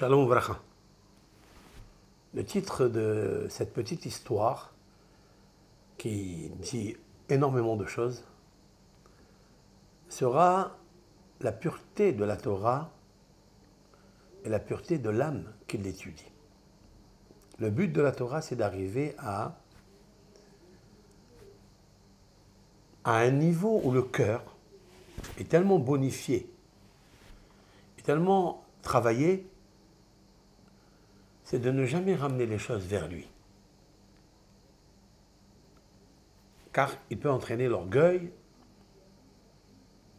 Shalom Vracha. Le titre de cette petite histoire, qui dit énormément de choses, sera la pureté de la Torah et la pureté de l'âme qui l'étudie. Le but de la Torah, c'est d'arriver à un niveau où le cœur est tellement bonifié, est tellement travaillé, c'est de ne jamais ramener les choses vers lui. Car il peut entraîner l'orgueil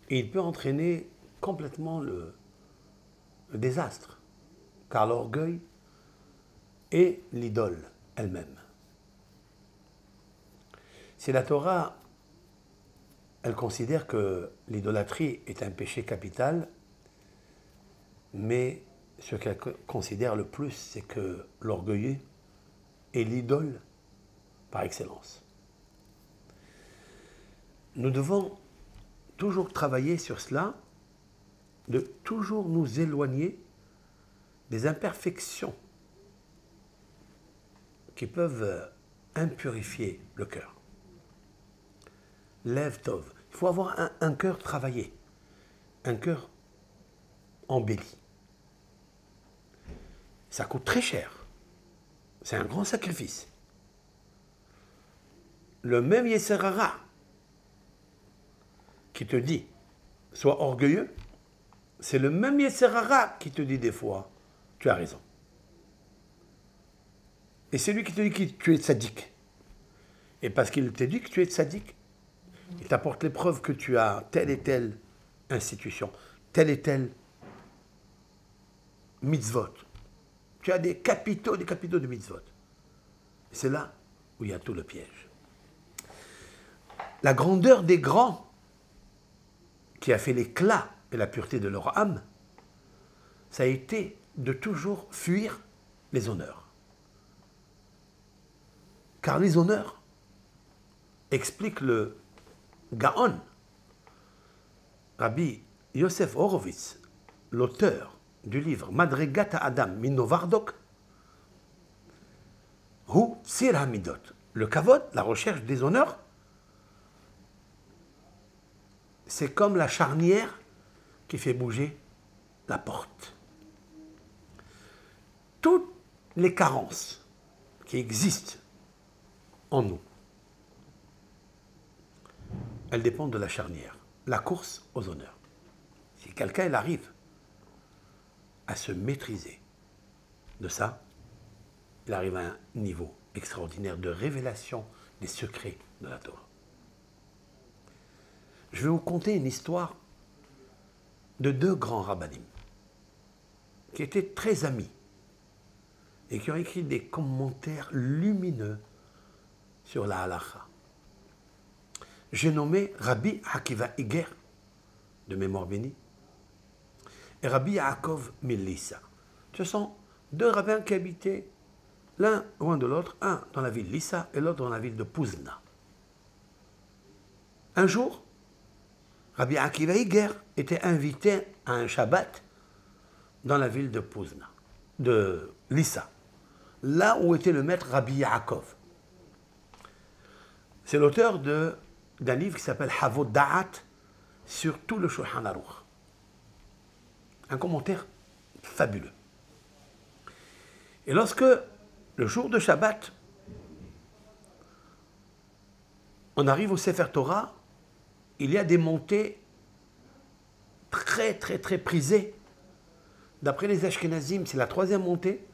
et il peut entraîner complètement le désastre. Car l'orgueil est l'idole elle-même. Si la Torah, elle considère que l'idolâtrie est un péché capital, mais ce qu'elle considère le plus, c'est que l'orgueilleux est l'idole par excellence. Nous devons toujours travailler sur cela, de toujours nous éloigner des imperfections qui peuvent impurifier le cœur. Lev Tov. Il faut avoir un cœur travaillé, un cœur embelli. Ça coûte très cher. C'est un grand sacrifice. Le même Yetzer Hara qui te dit « sois orgueilleux », c'est le même Yetzer Hara qui te dit des fois « tu as raison ». Et c'est lui qui te dit que tu es tzaddik. Et parce qu'il te dit que tu es tzaddik, il t'apporte les preuves que tu as telle et telle institution, telle et telle mitzvot. Tu as des capitaux de mitzvot. Et c'est là où il y a tout le piège. La grandeur des grands qui a fait l'éclat et la pureté de leur âme, ça a été de toujours fuir les honneurs. Car les honneurs expliquent le Gaon, Rabbi Yosef Horowitz, l'auteur du livre Madregat Adam Minovardok, Hu Tzir Hamidot, le kavod, la recherche des honneurs, c'est comme la charnière qui fait bouger la porte. Toutes les carences qui existent en nous, elles dépendent de la charnière, la course aux honneurs. Si quelqu'un il arrive à se maîtriser de ça, il arrive à un niveau extraordinaire de révélation des secrets de la Torah. Je vais vous conter une histoire de deux grands rabbanim qui étaient très amis et qui ont écrit des commentaires lumineux sur la halacha. J'ai nommé Rabbi Akiva Iger, de mémoire bénie, et Rabbi Yaakov Melissa. Ce sont deux rabbins qui habitaient l'un loin de l'autre, un dans la ville de Lissa et l'autre dans la ville de Puzna. Un jour, Rabbi Akiva Iger était invité à un Shabbat dans la ville de Puzna, de Lissa, là où était le maître Rabbi Yaakov. C'est l'auteur d'un livre qui s'appelle Havod Da'at sur tout le Shulchan Aruch. Un commentaire fabuleux. Et lorsque, le jour de Shabbat, on arrive au Sefer Torah, il y a des montées très prisées. D'après les Ashkenazim, c'est la 3e montée.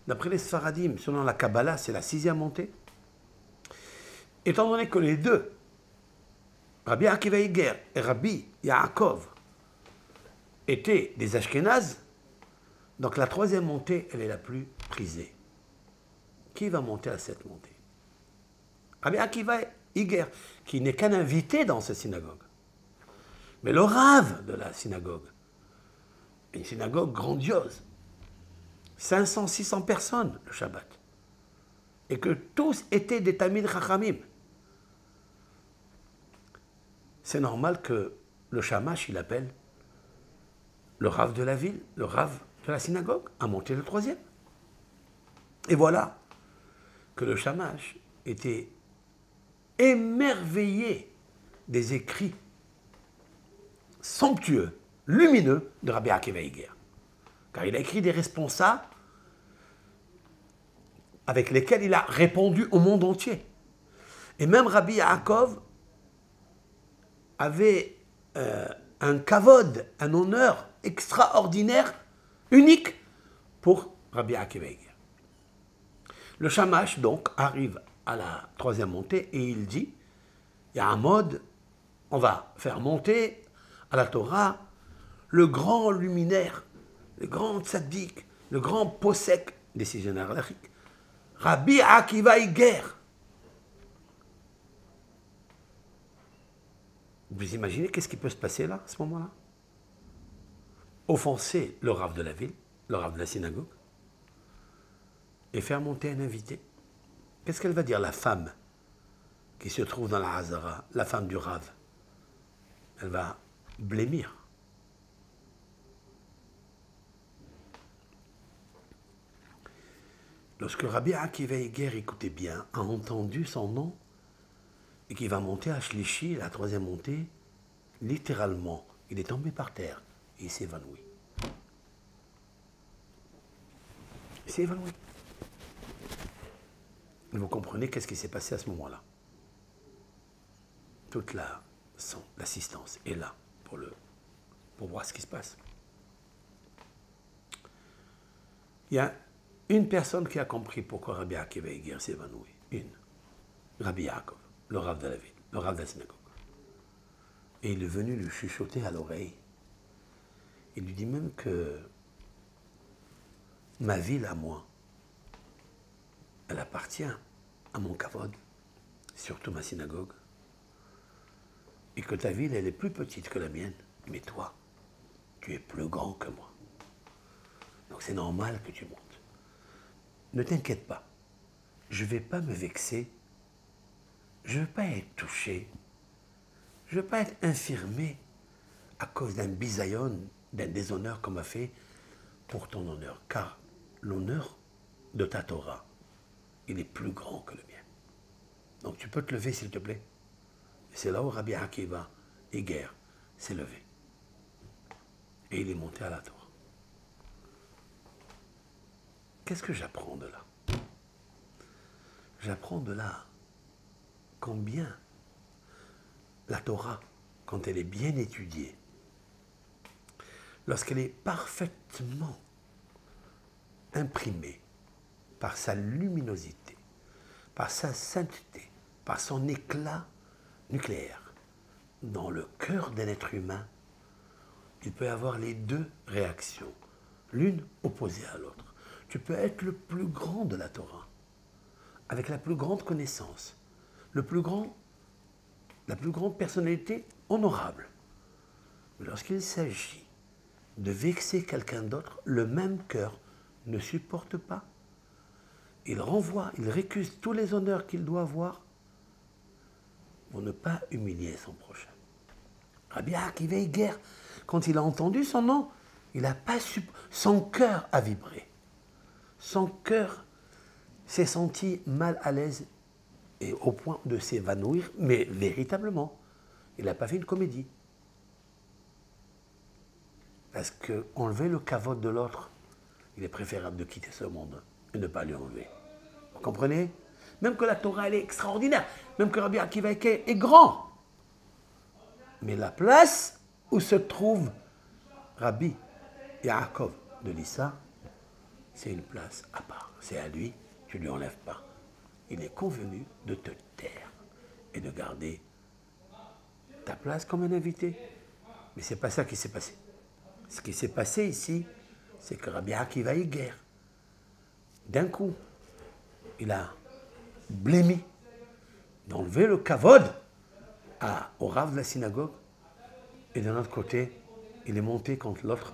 D'après les Sfaradim, selon la Kabbalah, c'est la 6e montée. Étant donné que les deux, Rabbi Akiva Iger et Rabbi Yaakov, étaient des Ashkenazes, donc la 3e montée, elle est la plus prisée. Qui va monter à cette montée? Rabbi Akiva Iger, qui n'est qu'un invité dans cette synagogue. Mais le rave de la synagogue, une synagogue grandiose, 500-600 personnes le Shabbat, et que tous étaient des Talmid Chachamim. C'est normal que le Shamash, il appelle le rave de la ville, le rave de la synagogue à monter le troisième. Et voilà que le Shamash était émerveillé des écrits somptueux, lumineux de Rabbi Akiva Iger. Car il a écrit des responsables avec lesquels il a répondu au monde entier. Et même Rabbi Yaakov avait un kavod, un honneur extraordinaire, unique pour Rabbi Akiva Iger. Le Shamash, donc, arrive à la troisième montée et il dit, il y a un mode, on va faire monter à la Torah le grand luminaire, le grand tzaddik, le grand posek, décisionnaire halachique, Rabbi Akiva Iger. Vous imaginez qu'est-ce qui peut se passer là, à ce moment-là? Offenser le rav de la ville, le rav de la synagogue, et faire monter un invité. Qu'est-ce qu'elle va dire, la femme qui se trouve dans la Hazara, la femme du rav? Elle va blêmir. Lorsque Rabbi Akiva Iger, écoutez bien, a entendu son nom et qu'il va monter à Shlishi, la troisième montée, littéralement, il est tombé par terre et il s'est évanoui. Il s'est évanoui. Vous comprenez qu'est-ce qui s'est passé à ce moment-là? Toute l'assistance est là pour voir ce qui se passe. Il y a une personne qui a compris pourquoi Rabbi Akiva Iger s'est évanoui. Une. Rabbi Yaakov, le rav de la ville, le rav de la synagogue. Et il est venu lui chuchoter à l'oreille. Il lui dit même que ma ville à moi, elle appartient à mon kavod, surtout ma synagogue, et que ta ville, elle est plus petite que la mienne, mais toi, tu es plus grand que moi. Donc c'est normal que tu montes. Ne t'inquiète pas, je ne vais pas me vexer, je ne veux pas être touché, je ne veux pas être infirmé à cause d'un bisayon, d'un déshonneur qu'on m'a fait pour ton honneur, car l'honneur de ta Torah, il est plus grand que le mien. Donc tu peux te lever s'il te plaît. Et c'est là où Rabbi Akiva Iger s'est levé. Et il est monté à la Torah. Qu'est-ce que j'apprends de là? J'apprends de là combien la Torah, quand elle est bien étudiée, lorsqu'elle est parfaitement imprimée par sa luminosité, par sa sainteté, par son éclat nucléaire, dans le cœur d'un être humain, il peut y avoir les deux réactions, l'une opposée à l'autre. Tu peux être le plus grand de la Torah, avec la plus grande connaissance, la plus grande personnalité honorable. Mais lorsqu'il s'agit de vexer quelqu'un d'autre, le même cœur ne supporte pas. Il renvoie, il récuse tous les honneurs qu'il doit avoir pour ne pas humilier son prochain. Rabbi Akiva Iger, quand il a entendu son nom, il n'a pas su, son cœur a vibré. Son cœur s'est senti mal à l'aise et au point de s'évanouir, mais véritablement. Il n'a pas fait une comédie. Parce qu'enlever le kavod de l'autre, il est préférable de quitter ce monde et ne pas lui enlever. Vous comprenez? Même que la Torah, elle est extraordinaire. Même que Rabbi Akiva Iger est grand. Mais la place où se trouve Rabbi Yaakov de Lissa, c'est une place à part. C'est à lui, tu ne lui enlèves pas. Il est convenu de te taire et de garder ta place comme un invité. Mais ce n'est pas ça qui s'est passé. Ce qui s'est passé ici, c'est que Rabbi Akiva Iger, d'un coup, il a blêmi d'enlever le kavod au rav de la synagogue, et d'un autre côté, il est monté contre l'autre,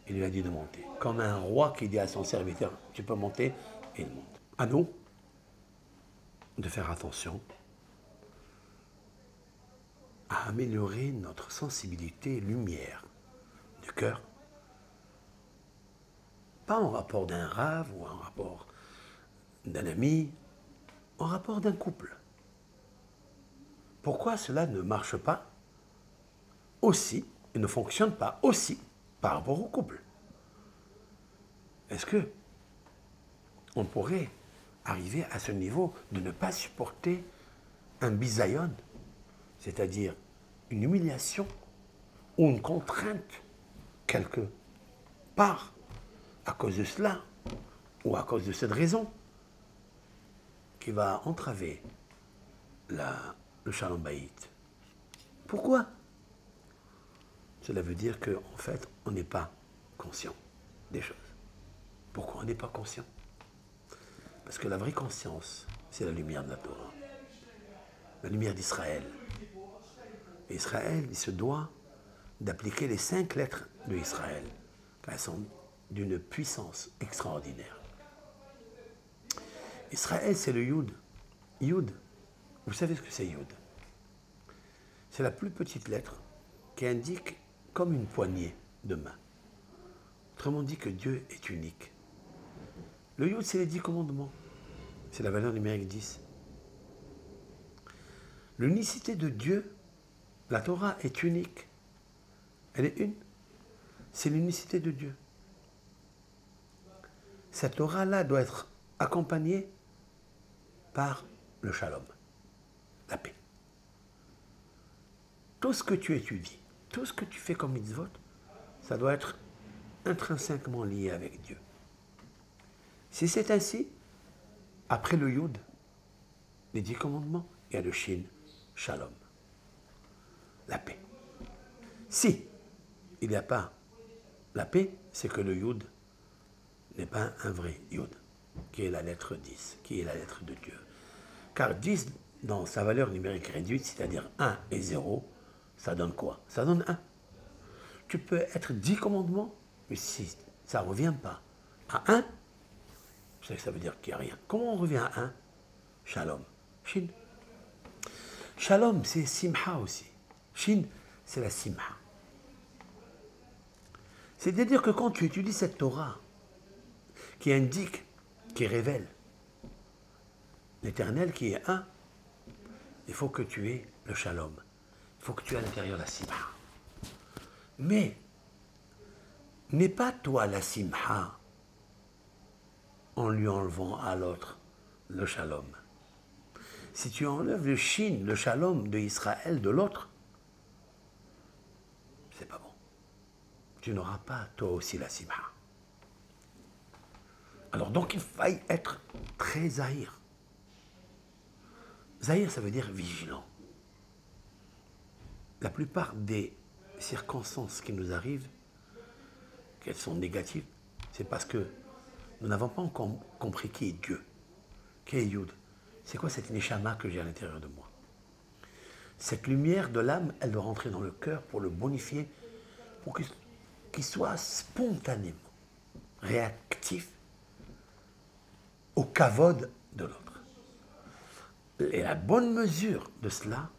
il lui a dit de monter. Comme un roi qui dit à son serviteur, tu peux monter, et il monte. À nous de faire attention à améliorer notre sensibilité lumière du cœur Pas en rapport d'un rave ou en rapport d'un ami, en rapport d'un couple. Pourquoi cela ne marche pas aussi et ne fonctionne pas aussi par rapport au couple? Est-ce que on pourrait arriver à ce niveau de ne pas supporter un bisayon, c'est-à-dire une humiliation ou une contrainte quelque part à cause de cela ou à cause de cette raison qui va entraver le shalom bayit? Pourquoi? Cela veut dire qu'en fait, on n'est pas conscient des choses. Pourquoi on n'est pas conscient? Parce que la vraie conscience, c'est la lumière de la Torah, la lumière d'Israël. Et Israël, il se doit d'appliquer les 5 lettres de Israël, car elles sont d'une puissance extraordinaire. Israël, c'est le Yud. Yud, vous savez ce que c'est Yud? C'est la plus petite lettre qui indique comme une poignée de main. Autrement dit que Dieu est unique. Le Yud, c'est les 10 commandements. C'est la valeur numérique 10. L'unicité de Dieu, la Torah est unique. Elle est une. C'est l'unicité de Dieu. Cette Torah-là doit être accompagnée par le shalom, la paix. Tout ce que tu étudies, tout ce que tu fais comme mitzvot, ça doit être intrinsèquement lié avec Dieu. Si c'est ainsi, après le Yud, les 10 commandements, il y a le Shin, Shalom, la paix. Si il n'y a pas la paix, c'est que le Yud n'est pas un vrai Yud, qui est la lettre 10, qui est la lettre de Dieu. Car 10, dans sa valeur numérique réduite, c'est-à-dire 1 et 0, ça donne quoi? Ça donne 1. Tu peux être 10 commandements, mais si ça ne revient pas à 1, ça veut dire qu'il n'y a rien. Comment on revient à 1? Shalom. Shin. Shalom, c'est simha aussi. Shin, c'est la simha. C'est-à-dire que quand tu étudies cette Torah, qui indique, qui révèle l'Éternel qui est un, il faut que tu aies le shalom. Il faut que tu aies à l'intérieur la simha. Mais, n'est pas toi la simha en lui enlevant à l'autre le shalom. Si tu enlèves le shin, le shalom de Israël de l'autre, c'est pas bon. Tu n'auras pas toi aussi la simha. Alors donc il faille être très zahir. Zahir, ça veut dire vigilant. La plupart des circonstances qui nous arrivent, qu'elles sont négatives, c'est parce que nous n'avons pas encore compris qui est Dieu, qui est Yud. C'est quoi cette neshama que j'ai à l'intérieur de moi? Cette lumière de l'âme, elle doit rentrer dans le cœur pour le bonifier, pour qu'il soit spontanément réactif au kavod de l'autre. Et la bonne mesure de cela,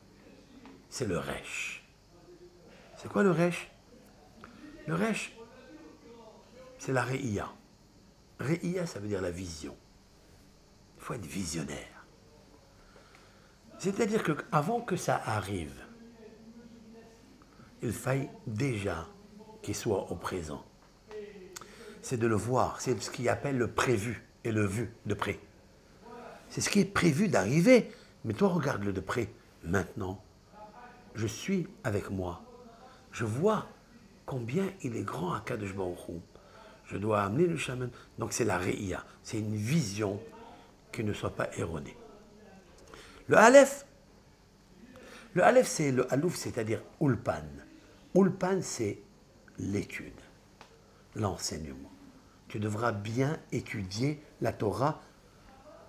c'est le resh. C'est quoi le resh? Le resh, c'est la re'ia. Re'ia, ça veut dire la vision. Il faut être visionnaire. C'est-à-dire qu'avant que ça arrive, il faille déjà qu'il soit au présent. C'est de le voir, c'est ce qu'il appelle le prévu et le vu de près. C'est ce qui est prévu d'arriver, mais toi regarde-le de près. Maintenant, je suis avec moi. Je vois combien il est grand à Kadosh Baruch Hu. Je dois amener le shaman. Donc c'est la re'ia, c'est une vision qui ne soit pas erronée. Le Aleph, c'est le Alouf, c'est-à-dire Ulpan. Ulpan, c'est l'étude, l'enseignement. Tu devras bien étudier la Torah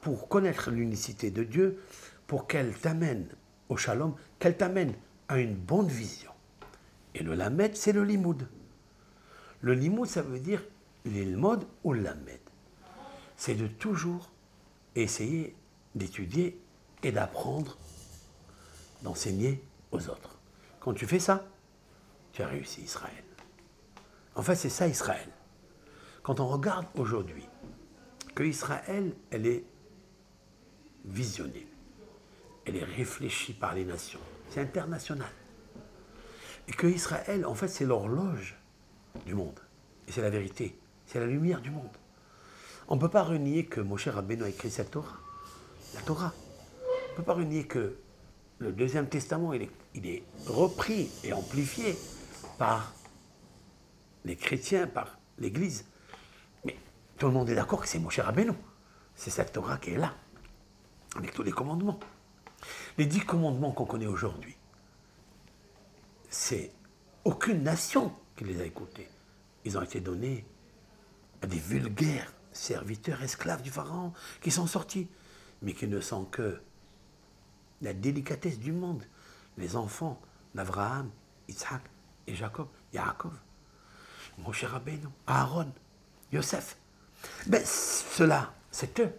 pour connaître l'unicité de Dieu, pour qu'elle t'amène au shalom, qu'elle t'amène à une bonne vision. Et le lamed, c'est le limoud. Le limoud, ça veut dire l'ilmod ou lamed. C'est de toujours essayer d'étudier et d'apprendre, d'enseigner aux autres. Quand tu fais ça, tu as réussi Israël. En fait, c'est ça Israël. Quand on regarde aujourd'hui que Israël, elle est visionnée, elle est réfléchie par les nations, c'est international. Et que Israël, en fait, c'est l'horloge du monde. Et c'est la vérité, c'est la lumière du monde. On ne peut pas renier que Moshe Rabbeinu a écrit cette Torah, la Torah. On ne peut pas renier que le Deuxième Testament, il est repris et amplifié par les chrétiens, par l'Église. Mais tout le monde est d'accord que c'est Moshe Rabbeinu. C'est cette Torah qui est là, avec tous les commandements. Les 10 commandements qu'on connaît aujourd'hui, c'est aucune nation qui les a écoutés. Ils ont été donnés à des vulgaires serviteurs, esclaves du Pharaon, qui sont sortis, mais qui ne sont que la délicatesse du monde. Les enfants d'Abraham, Isaac et Jacob, Yaakov, Moshe Rabbeinu, Aaron, Yosef. Ben, cela, c'est eux.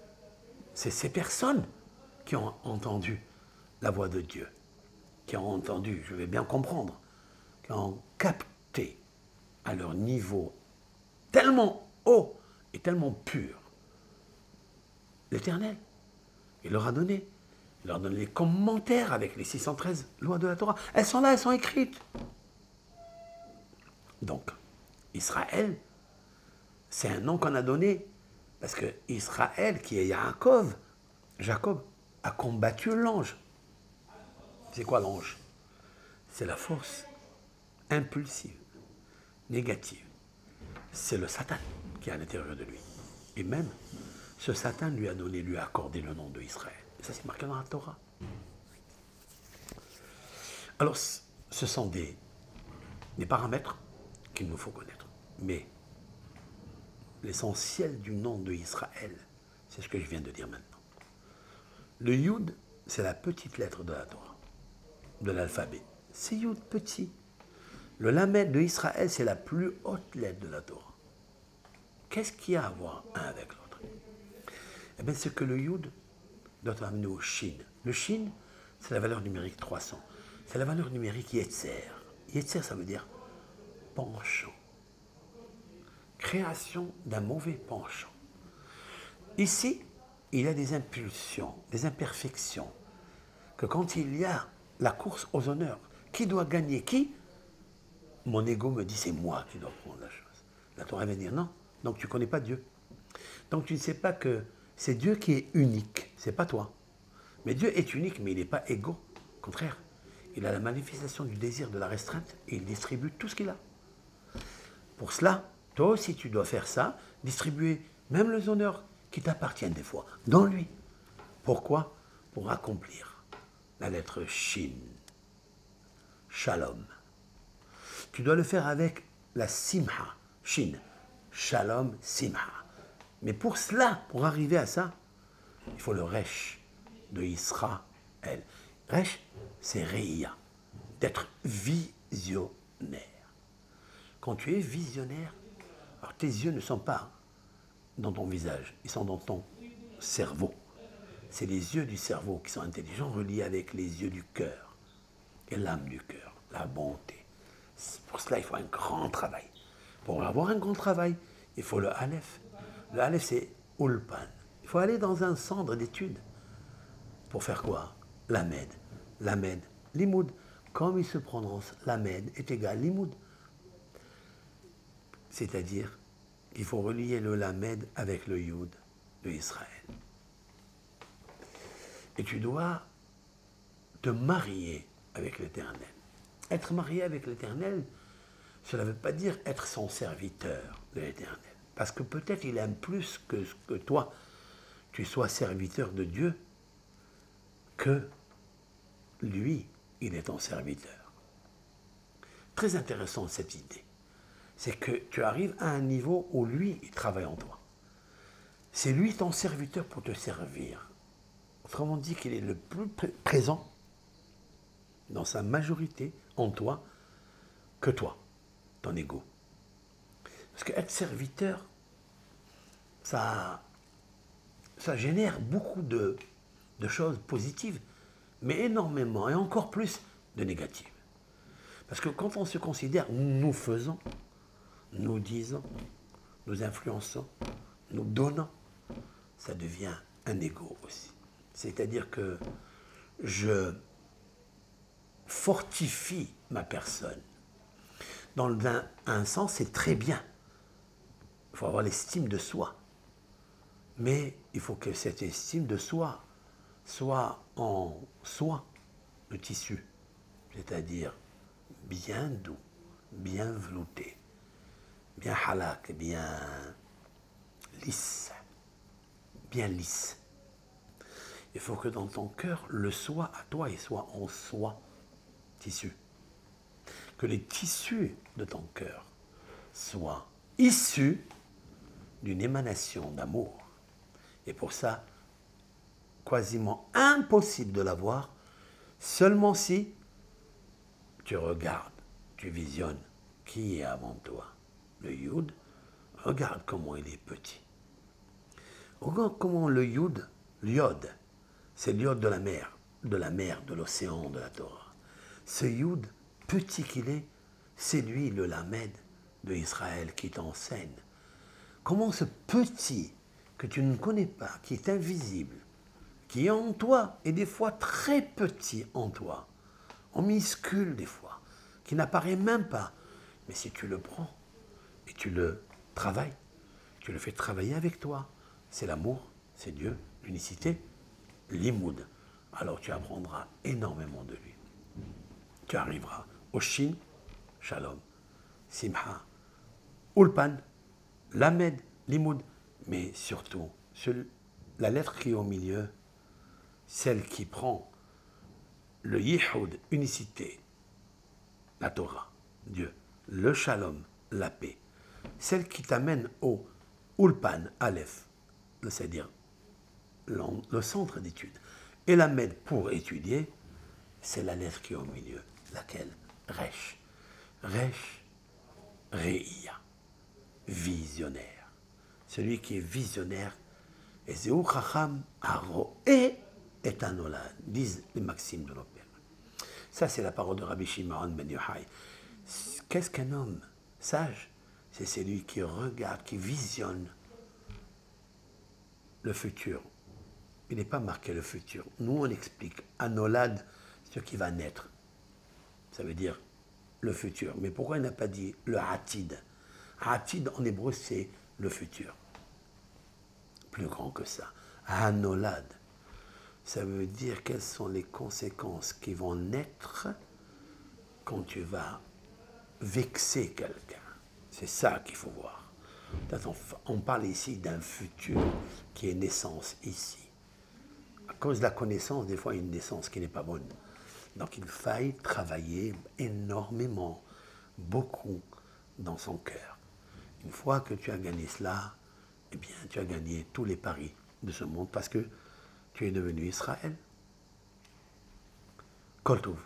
C'est ces personnes qui ont entendu la voix de Dieu, qui ont entendu, je vais bien comprendre, qui ont capté à leur niveau tellement haut et tellement pur l'Éternel. Il leur a donné. Il leur a donné les commentaires avec les 613 lois de la Torah. Elles sont là, elles sont écrites. Donc, Israël, c'est un nom qu'on a donné parce que Israël, qui est Jacob, a combattu l'ange. C'est quoi l'ange? C'est la force impulsive, négative. C'est le Satan qui est à l'intérieur de lui. Et même, ce Satan lui a accordé le nom d'Israël. Et ça, c'est marqué dans la Torah. Alors, ce sont des paramètres qu'il nous faut connaître. Mais l'essentiel du nom d'Israël, c'est ce que je viens de dire maintenant. Le Yud, c'est la petite lettre de la Torah, de l'alphabet. C'est Yud petit. Le Lamed de Israël, c'est la plus haute lettre de la Torah. Qu'est-ce qu'il y a à voir un avec l'autre? Eh bien, c'est que le Yud doit amener au Shin. Le Shin, c'est la valeur numérique 300. C'est la valeur numérique Yetzer. Yetzer, ça veut dire penchant. Création d'un mauvais penchant. Ici, il y a des impulsions, des imperfections, que quand il y a la course aux honneurs, qui doit gagner qui? Mon ego me dit c'est moi qui dois prendre la chose. La Torah va dire non, donc tu ne connais pas Dieu. Donc tu ne sais pas que c'est Dieu qui est unique, c'est pas toi. Mais Dieu est unique, mais il n'est pas égaux. Au contraire, il a la manifestation du désir de la restreinte et il distribue tout ce qu'il a. Pour cela, toi aussi tu dois faire ça, distribuer même les honneurs qui t'appartiennent des fois, dans lui. Pourquoi? Pour accomplir la lettre Shin, Shalom. Tu dois le faire avec la Simha, Shin, Shalom, Simha. Mais pour cela, pour arriver à ça, il faut le Resh de Israël. Resh, c'est Reïa, d'être visionnaire. Quand tu es visionnaire, alors tes yeux ne sont pas dans ton visage, ils sont dans ton cerveau. C'est les yeux du cerveau qui sont intelligents, reliés avec les yeux du cœur et l'âme du cœur, la bonté. Pour cela, il faut un grand travail. Pour avoir un grand travail, il faut le Aleph. Le Aleph, c'est Ulpan. Il faut aller dans un centre d'études. Pour faire quoi? Lamed. Lamed, Limoud. Comme il se prononce, Lamed est égal Limoud. C'est-à-dire qu'il faut relier le Lamed avec le Yud de Israël. Et tu dois te marier avec l'Éternel. Être marié avec l'Éternel, cela ne veut pas dire être son serviteur de l'Éternel. Parce que peut-être il aime plus que toi, tu sois serviteur de Dieu, que lui, il est ton serviteur. Très intéressant cette idée. C'est que tu arrives à un niveau où lui, il travaille en toi. C'est lui ton serviteur pour te servir. Autrement dit qu'il est le plus présent dans sa majorité en toi que toi, ton ego. Parce qu'être serviteur, ça génère beaucoup de choses positives, mais énormément et encore plus de négatives. Parce que quand on se considère, nous faisons, nous disons, nous influençons, nous donnons, ça devient un ego aussi. C'est-à-dire que je fortifie ma personne. Dans un sens, c'est très bien. Il faut avoir l'estime de soi. Mais il faut que cette estime de soi soit en soie, le tissu. C'est-à-dire bien doux, bien velouté, bien halak, bien lisse. Bien lisse. Il faut que dans ton cœur, le soi à toi, il soit en soie, tissu. Que les tissus de ton cœur soient issus d'une émanation d'amour. Et pour ça, quasiment impossible de l'avoir, seulement si tu regardes, tu visionnes qui est avant toi. Le Yud, regarde comment il est petit. Regarde comment le Yud, l'iode, c'est l'iode de la mer, de l'océan, de la Torah. Ce Yud, petit qu'il est, c'est lui le Lamed de Israël qui t'enseigne. Comment ce petit que tu ne connais pas, qui est invisible, qui est en toi, et des fois très petit en toi, en minuscule des fois, qui n'apparaît même pas, mais si tu le prends et tu le travailles, tu le fais travailler avec toi, c'est l'amour, c'est Dieu, l'unicité, l'imoud. Alors tu apprendras énormément de lui. Tu arriveras au Shin, Shalom, Simha, Ulpan, Lamed, l'imoud, mais surtout, la lettre qui est au milieu, celle qui prend le Yihoud, unicité, la Torah, Dieu, le Shalom, la paix, celle qui t'amène au Ulpan, Aleph, c'est-à-dire le centre d'étude, et la Med pour étudier, c'est la lettre qui est au milieu, laquelle Resh. Resh, Re'ia, visionnaire. Celui qui est visionnaire, et Zéou Chacham Aroé est un olad, disent les maximes de nos pères. Ça, c'est la parole de Rabbi Shimon ben Yochai. Qu'est-ce qu'un homme sage? C'est celui qui regarde, qui visionne le futur. Il n'est pas marqué le futur. Nous, on explique Anolad, ce qui va naître. Ça veut dire le futur. Mais pourquoi il n'a pas dit le Hatid? Hatid, en hébreu, c'est le futur. Plus grand que ça. Anolad, ça veut dire quelles sont les conséquences qui vont naître quand tu vas vexer quelqu'un. C'est ça qu'il faut voir. On parle ici d'un futur qui est naissance ici. À cause de la connaissance, des fois, il y a une naissance qui n'est pas bonne. Donc, il faille travailler énormément, beaucoup, dans son cœur. Une fois que tu as gagné cela, eh bien, tu as gagné tous les paris de ce monde parce que tu es devenu Israël. Kol Tov.